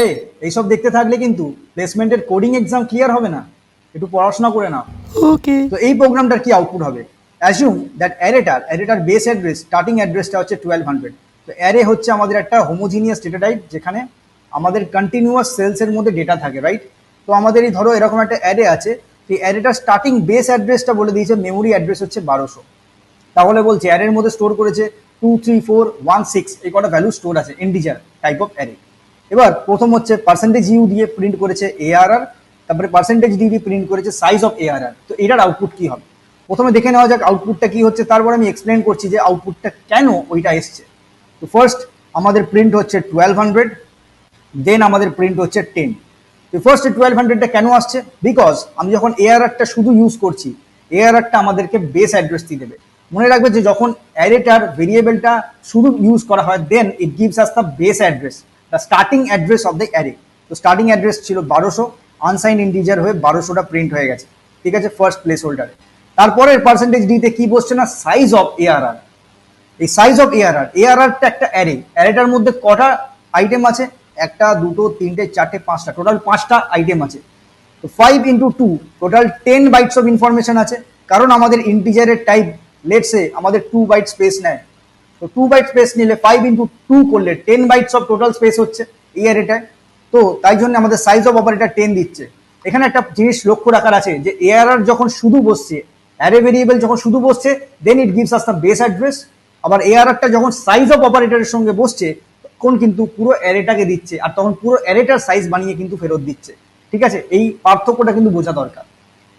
এই এইসব দেখতে থাকলে কিন্তু প্লেসমেন্টের কোডিং এক্সাম ক্লিয়ার হবে না, একটু পড়াশোনা করে নাও। ওকে। তো এই প্রোগ্রামটার কি আউটপুট হবে? অ্যাজিউম দ্যাট অ্যারেটার বেস অ্যাড্রেস স্টার্টিং অ্যাড্রেসটা হচ্ছে 1200। তো অ্যারে হচ্ছে আমাদের একটা হোমোজিনিয়াস ডেটা টাইপ, যেখানে আমাদের কন্টিনিউয়াস সেলসের মধ্যে ডেটা থাকে, রাইট? তো আমাদের এই ধরো এরকম একটা অ্যারে আছে, সেই অ্যারেটার স্টার্টিং বেস অ্যাড্রেসটা বলে দিয়েছে মেমোরি অ্যাড্রেস হচ্ছে 1200। তাহলে বলছে অ্যারের মধ্যে স্টোর করেছে 23416, এই কটা ভ্যালু স্টোর আছে, ইন্টিজার টাইপ অফ অ্যারে। এবার প্রথম হচ্ছে পার্সেন্টেজ ইউ দিয়ে প্রিন্ট করেছে এআরআর, তারপরে পার্সেন্টেজ ডি দিয়ে প্রিন্ট করেছে সাইজ অফ এআরআর। তো এটার আউটপুট কি হবে প্রথমে দেখে নেওয়া যাক আউটপুটটা কি হচ্ছে, তারপর আমি এক্সপ্লেন করছি যে আউটপুটটা কেন ওইটা এসছে। তো ফার্স্ট আমাদের প্রিন্ট হচ্ছে 1200, দেন আমাদের প্রিন্ট হচ্ছে 10। তো ফার্স্ট 1200টা কেন আসছে? বিকজ আমি যখন এআরআরটা শুধু ইউজ করছি, এআরআরটা আমাদেরকে বেস অ্যাড্রেস দিয়ে দেবে। মনে রাখবে যে যখন অ্যারেটার ভেরিয়েবলটা শুধু ইউজ করা হয়, then it gives us the base address, the starting address of the array. তো স্টার্টিং অ্যাড্রেস ছিল 1200, আনসাইন ইন্টিজার হয়ে 1200টা প্রিন্ট হয়ে গেছে, ঠিক আছে, ফার্স্ট প্লেস হোল্ডারে। তারপরে পার্সেন্টেজ ডিতে কি বসছে না, সাইজ অফ এআরআর। এই সাইজ অফ এআরআরটা একটা অ্যারে, অ্যারেটার মধ্যে কটা আইটেম আছে? একটা, দুটো, তিনটে, চারটে, পাঁচটা, টোটাল 5টা আইটেম আছে। তো 5 × 2 টোটাল 10 বাইটস অফ ইনফরমেশন আছে, কারণ আমাদের ইন্টিজারের টাইপ লেটসে আমাদের 2 বাইট স্পেস নেয়। তো 2 বাইট স্পেস নিলে 5 × 2 করলে 10 বাইটস অফ টোটাল স্পেস হচ্ছে এই অ্যারেটায়। তো তাই জন্য আমাদের সাইজ অফ অপারেটর 10 দিচ্ছে। এখানে একটা জিনিস লক্ষ্য রাখার আছে যে এআরআর যখন শুধু বসছে, অ্যারে ভেরিয়েবল যখন শুধু বসছে, then it gives us the base address. আবার এআরআরটা যখন সাইজ অফ অপারেটরের সঙ্গে বসছে, তখন কিন্তু পুরো অ্যারেটাকে দিচ্ছে, আর তখন পুরো অ্যারেটার সাইজ বানিয়ে কিন্তু ফেরত দিচ্ছে। ঠিক আছে, এই পার্থক্যটা কিন্তু বোঝা দরকার।